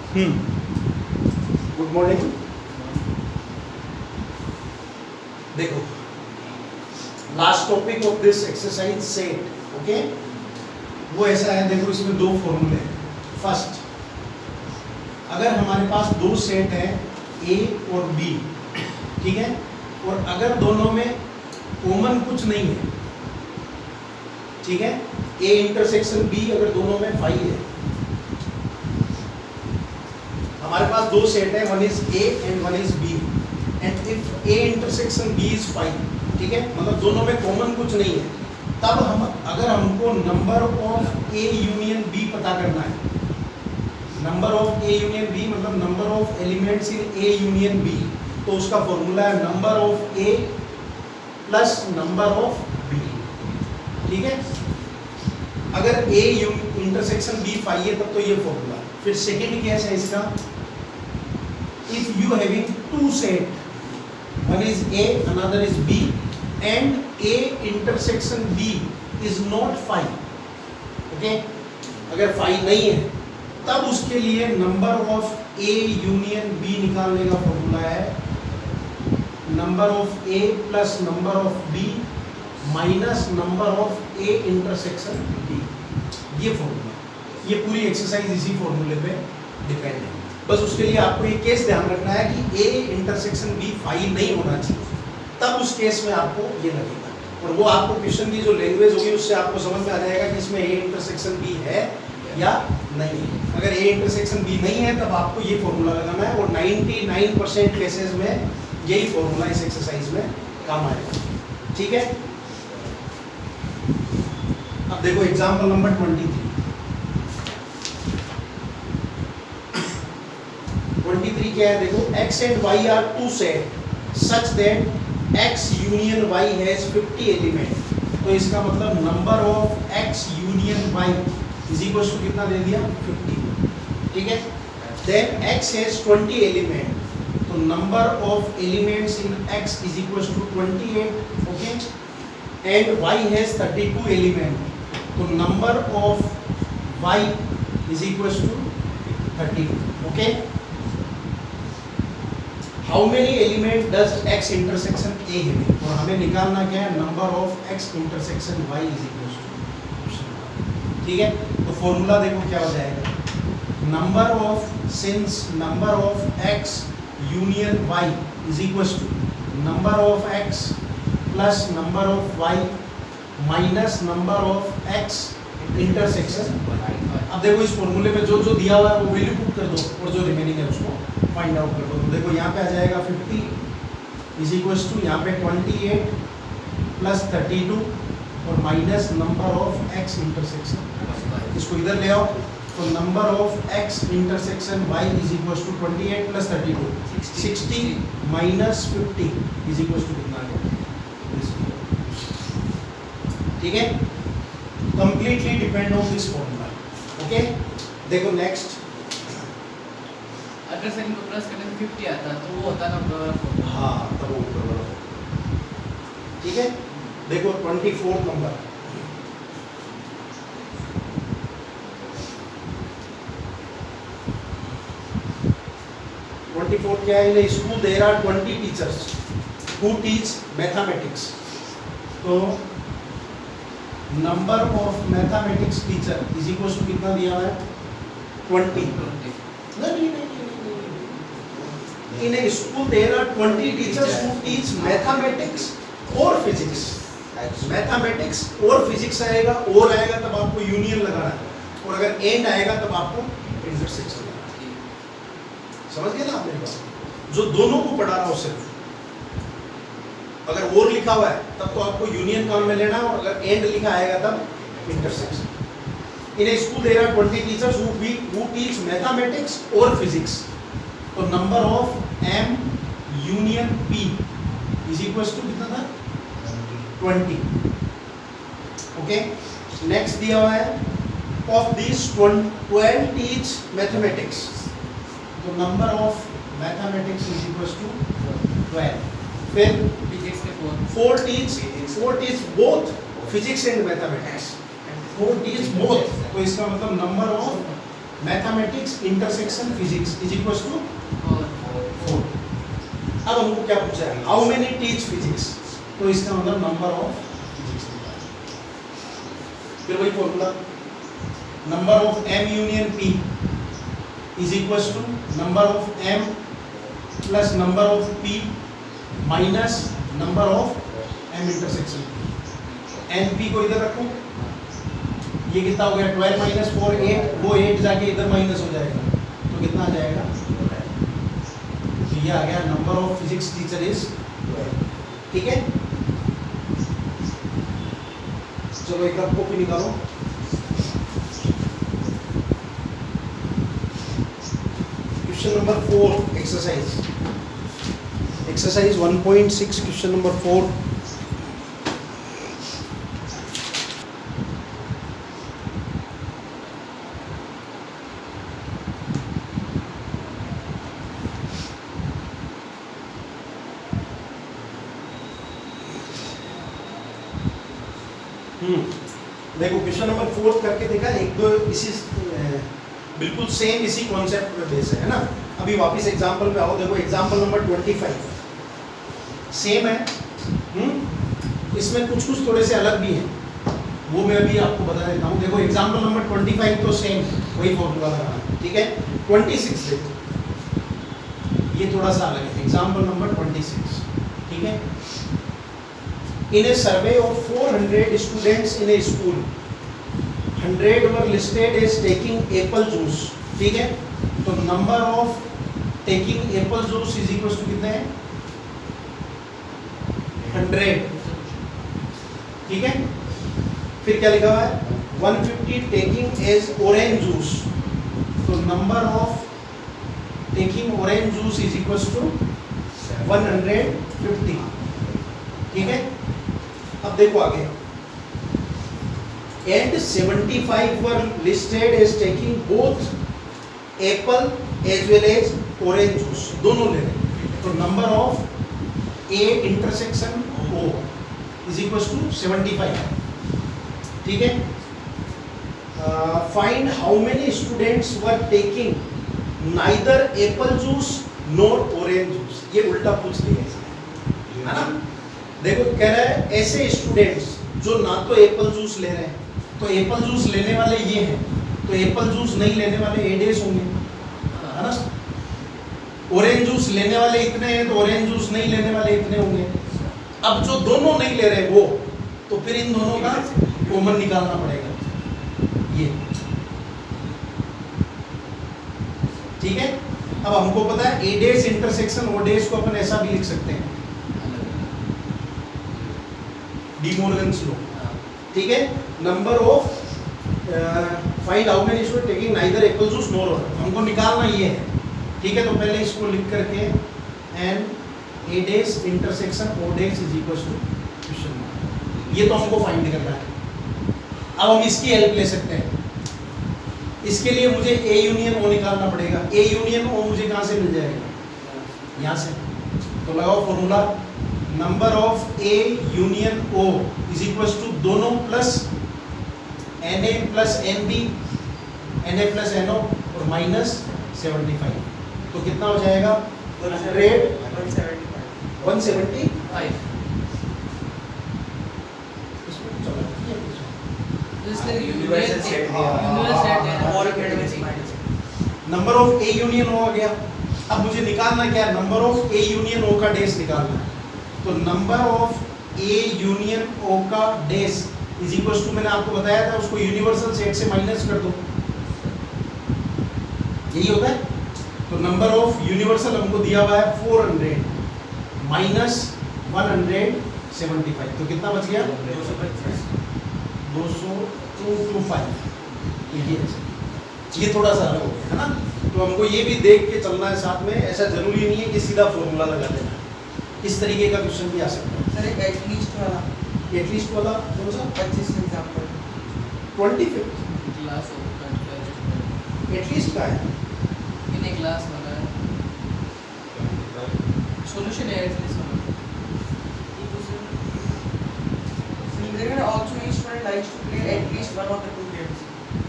Good morning. देखो, last topic of this exercise set, okay, वो ऐसा है। देखो, इसमें दो फॉर्मूले हैं। फर्स्ट, अगर हमारे पास दो सेट है ए और बी, ठीक है, और अगर दोनों में कॉमन कुछ नहीं है, ठीक है, ए इंटरसेक्शन बी अगर दोनों में फाई है, हमारे पास दो सेट है, one is A and one is B, and if A intersection B is phi, ठीक है, मतलब दोनों में कॉमन कुछ नहीं है, तब हम अगर हमको number of A union B पता करना है, number of A union B मतलब number of elements in A union B, तो उसका फॉर्मूला है number of A plus number of B, ठीक है। अगर ए इंटरसेक्शन बी फाई है तब तो ये फॉर्मूला। फिर सेकंड केस है इसका, if you having two set, one is A another is B, and A intersection B is not phi, okay, अगर फाई नहीं है तब उसके लिए number of A union B निकालने का फॉर्मूला है number of A plus number of B minus number of A intersection B, ये फॉर्मूला। ये पूरी एक्सरसाइज इसी फॉर्मूले पे डिपेंड है। बस उसके लिए आपको ये केस ध्यान रखना है कि ए इंटरसेक्शन बी फाई नहीं होना चाहिए, तब उस केस में आपको ये लगेगा, और वो आपको क्वेश्चन की जो लैंग्वेज होगी उससे आपको समझ में आ जाएगा कि इसमें ए इंटरसेक्शन बी है या नहीं है। अगर ए इंटरसेक्शन बी नहीं है तब आपको ये फॉर्मूला लगाना है, और 99% केसेस में यही फॉर्मूला इस एक्सरसाइज में काम आएगा, ठीक है। अब देखो एग्जांपल नंबर 23 क्या है, देखो x and y are two set such that x union y has 50 element, तो इसका मतलब number of x union y is equal to कितना दे दिया 50, ठीक है। देन x हैज 20 एलिमेंट, तो number of elements in x is equal to 28, okay, and y has 32 element, तो number of y is equal to 32, okay. How many element does x intersection a है, और हमें निकालना क्या है number of x intersection y is equal to, ठीक है। तो फॉर्मूला देखो क्या हो जाएगा, number of since number of x union y is equal to number of x plus number of y minus number of x intersection y। अब देखो इस फॉर्मूले में जो जो दिया हुआ है वो वैल्यू पुट कर दो, और जो रिमेनिंग है उसको फाइंड आउट कर दो। तो देखो यहाँ पे आ जाएगा 50 इज इक्वल टू यहाँ पे 28 प्लस 32 और minus number of x intersection, इसको इधर ले आओ, तो number of x intersection y is equal to 28 plus 32 60 minus 50 is equal to कितना आ गया, ठीक है। Completely depend on this formula, okay. देखो नेक्स्ट, अगर सेकंड को प्लस करने से 50 आता तो वो होता नंबर, हाँ तब वो ऊपर वाला, ठीक है। देखो 24 नंबर, क्या है, in school there are 20 teachers who teach mathematics, तो number of mathematics teacher is equal to कितना दिया हुआ है 20। नहीं, in a school there are 20 teachers who teach mathematics और फिजिक्स। मैथमेटिक्स और फिजिक्स आएगा, और आएगा तब आपको यूनियन लगाना है, और अगर एंड आएगा तब आपको इंटरसेक्शन लगाना है। समझ गए ना आप मेरी बात? जो दोनों को पढ़ा रहा हो, सिर्फ अगर और लिखा हुआ है तब तो आपको यूनियन काम में लेना है, और अगर एंड लिखा आएगा तब intersection. In a school there are 20 teachers who teach mathematics और फिजिक्स, तो number of m union p is equal to कितना था 20, ओके। नेक्स्ट दिया हुआ है ऑफ दिस 12 टीच मैथमेटिक्स, तो number of mathematics is equal to 12। फिर physics के 4 teach both physics and mathematics, 4 teach both, तो इसका मतलब number of mathematics intersection physics is equal to 4। अब हमको क्या पूछा है, हाउ मेनी टीच फिजिक्स, तो इसका मतलब नंबर ऑफ फिजिक्स। फिर वही formula, number of M union P is equal to number of M plus number of P minus number of M intersection. N P को इधर रखो, ये कितना हो गया 12 माइनस 4 8, वो 8 जाके इधर माइनस हो जाएगा तो कितना आ जाएगा, तो ये आ गया number of physics teacher is 12। ठीक है, चलो एक रफ कॉपी निकालो। Question number 4 exercise 1.6 question number 4। देखो क्वेश्चन नंबर 4 करके देखा, एक दो इसी बिल्कुल सेम इसी कॉन्सेप्ट पे बेस है ना। अभी वापस एग्जांपल पे आओ, देखो एग्जांपल नंबर 25 सेम है। इसमें कुछ थोड़े से अलग भी हैं, वो मैं अभी आपको बता देता हूँ। देखो एग्जांपल नंबर 25 तो सेम वही फॉर्मूला लगाना, ठीक है। 26 देखो, ये थोड़ा सा अलग है। एग्जांपल नंबर 26, ठीक है। In a survey of 400 students in a school, 100 were listed as taking apple juice, ठीक है। तो number of taking apple juice is equals to कितने हैं, 100, ठीक है। फिर क्या लिखा हुआ है, 150 taking as orange juice, तो number of taking orange juice is equals to 150, ठीक है। अब देखो आगे, and 75 were listed as taking both apple as well as orange juice, दोनों ले रहे हैं। तो number of A intersection O is equal to 75, ठीक है। Find how many students were taking neither apple juice nor orange juice, ये उल्टा पूछ लिया है ना। देखो कह रहा है ऐसे स्टूडेंट्स जो ना तो एप्पल जूस ले रहे हैं, तो एप्पल जूस लेने वाले ये हैं, तो एप्पल जूस नहीं लेने वाले ए डेज होंगे, है ना। ऑरेंज जूस लेने वाले इतने हैं, तो ऑरेंज जूस नहीं लेने वाले इतने होंगे। अब जो दोनों नहीं ले रहे वो, तो फिर इन दोनों का कॉमन निकालना पड़ेगा, ये, ठीक है। अब हमको पता है ए डेज इंटरसेक्शन ओ डेज को अपन ऐसा भी लिख सकते हैं, डी मोर्गन्स लॉ, ठीक है। Number of find how many student taking neither apple juice nor orange, हमको निकालना ये है, ठीक है। तो पहले इसको लिख करके N A dash intersection O dash is equal to question mark, ये तो हमको फाइंड करना है। अब हम इसकी हेल्प ले सकते हैं, इसके लिए मुझे ए यूनियन ओ निकालना पड़ेगा। ए यूनियन ओ मुझे कहाँ से मिल जाएगा, यहाँ से। तो लगाओ formula, number of A union O is equal to दोनों plus N A plus N B, N A plus N O और माइनस 75, तो कितना हो जाएगा 175। Number of A union O आ गया। अब मुझे निकालना क्या है, number of A union O का डेज निकालना है। तो number of A union O का डेज इज इक्वल टू, मैंने आपको बताया था उसको यूनिवर्सल सेट से माइनस कर दो, यही होता है। तो नंबर ऑफ यूनिवर्सल हमको दिया हुआ है 400 माइनस 175, तो कितना बच गया 225। ये थोड़ा सा अलग हो गया है ना। तो हमको ये भी देख के चलना है साथ में, ऐसा जरूरी नहीं है कि सीधा फॉर्मूला लगा देना, इस तरीके का क्वेश्चन भी आ सकता है। सर एटलीस्ट वाला कौन सा, 25 एग्जांपल 25 क्लास होगा, एटलीस्ट का है, इन क्लास वाला है सॉल्यूशन है एटलीस्ट वाला। also each student likes to play at least one of the two games.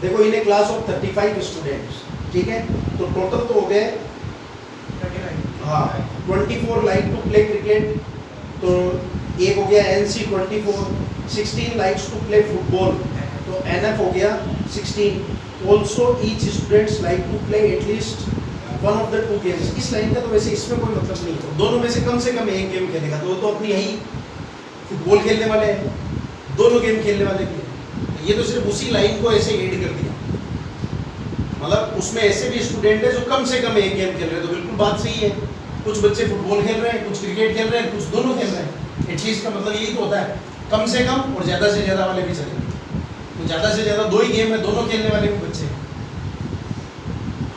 देखो इन ए क्लास ऑफ 35 स्टूडेंट्स, ठीक है, तो टोटल तो हो गए 39 हाँ 24 लाइक टू प्ले क्रिकेट, तो एक हो गया NC 24, 16 likes to play football, तो NF हो गया 16। Also each students like to play at least one of the two games. इस लाइन का तो वैसे इसमें कोई मतलब नहीं है, दोनों में से कम एक गेम खेलेगा, तो वो तो अपनी यही फुटबॉल खेलने वाले हैं, दोनों गेम खेलने वाले भी हैं। ये तो सिर्फ उसी लाइन को ऐसे ऐड कर दिया, मतलब उसमें ऐसे भी स्टूडेंट है जो कम से कम एक गेम खेल रहे हैं, तो बिल्कुल बात सही है। कुछ बच्चे फुटबॉल खेल रहे हैं, कुछ क्रिकेट खेल रहे हैं, कुछ दोनों खेल रहे हैं। एटलीस्ट का मतलब यही तो होता है, कम से कम और ज़्यादा से ज़्यादा वाले भी चलेंगे। तो ज़्यादा से ज़्यादा 2 ही गेम है, दोनों खेलने वाले भी बच्चे हैं।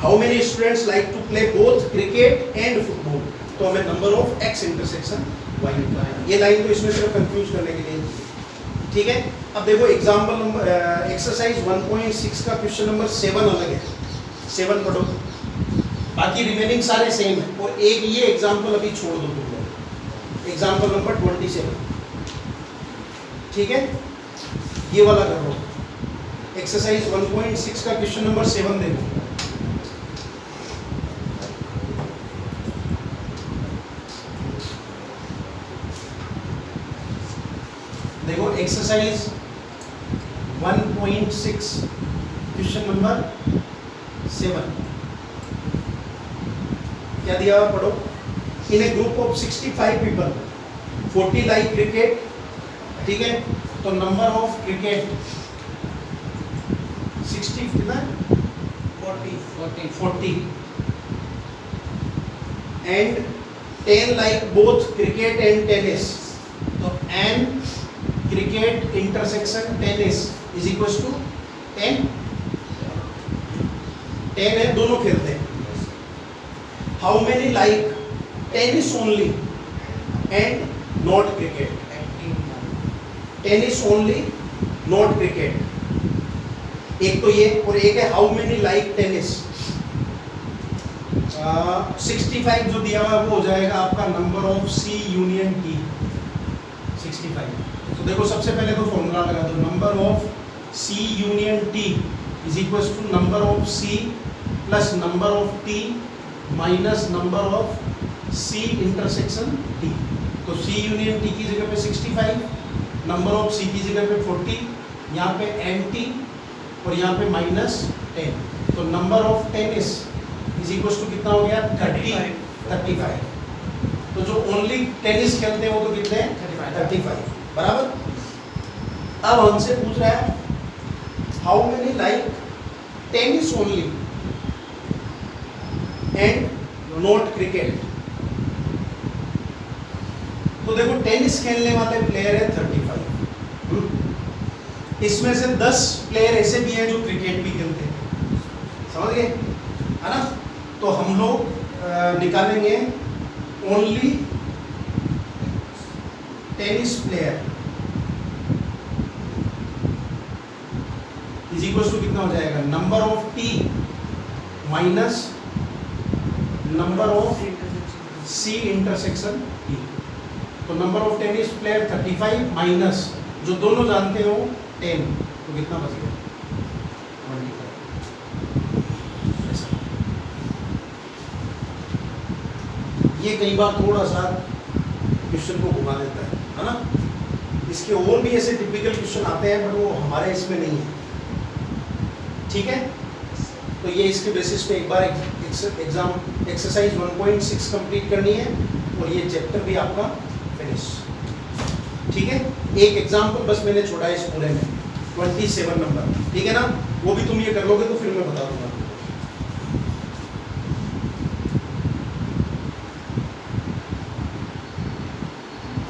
How many students like to play both cricket and football, तो हमें number of X intersection Y निकालना है। ये लाइन तो इसमें सिर्फ कंफ्यूज करने के लिए, ठीक है। अब देखो एग्जाम्पल नंबर एक्सरसाइज 1.6 का क्वेश्चन नंबर 7 अलग है, 7 पढ़ो, बाकी रिमेनिंग सारे सेम है। और एक ये एग्जाम्पल अभी छोड़ दो तुम लोग, एग्जाम्पल नंबर 27, ठीक है, ये वाला कर लो। एक्सरसाइज 1.6 का क्वेश्चन नंबर 7 देखो। देखो एक्सरसाइज 1.6 क्वेश्चन नंबर 7 क्या दिया हुआ पढ़ो। In a group of 65 people 40 like cricket, ठीक है, तो नंबर ऑफ क्रिकेट 60 कितना 40 and 10 like both cricket and tennis, तो N cricket intersection tennis is equal to 10 है, दोनों खेलते हैं। How many like tennis only and not cricket, tennis only not cricket, एक तो ये, और एक है हाउ मेनी लाइक टेनिस। 65 जो दिया हुआ है वो हो जाएगा आपका number of C union T 65। तो देखो सबसे पहले तो फॉर्मूला लगा दो, number of C union T is equal to number of C plus number of T minus number of C intersection T। तो C यूनियन T की जगह पे 65, नंबर ऑफ C की जगह पे 40, यहाँ पे NT और यहाँ पे -10, तो number of tennis is equal to कितना हो गया 35। तो जो ओनली टेनिस खेलते हैं वो तो कितने हैं 35 बराबर। अब हमसे पूछ रहा है how many like tennis only and not cricket. तो देखो टेनिस खेलने वाले प्लेयर है 35, इसमें से 10 प्लेयर ऐसे भी हैं जो क्रिकेट भी खेलते हैं, समझ गए है ना। तो हम लोग निकालेंगे only tennis player is equal to कितना हो जाएगा number of T minus number of C intersection T। तो number of tennis player 35 minus जो दोनों जानते हो 10, तो कितना बच गया 25। ये कई बार थोड़ा सा क्वेश्चन को घुमा देता है ना। इसके और भी ऐसे टिपिकल क्वेश्चन आते हैं बट वो हमारे इसमें नहीं है, ठीक है। तो ये इसके बेसिस पे एक बार एग्जाम एक्सरसाइज 1.6 कंप्लीट करनी है और ये चैप्टर भी आपका फिनिश, ठीक है। एक एग्जाम्पल बस मैंने छोड़ा है इस पूरे में 27 नंबर, ठीक है ना, वो भी तुम ये कर लोगे तो फिर मैं बता दूंगा।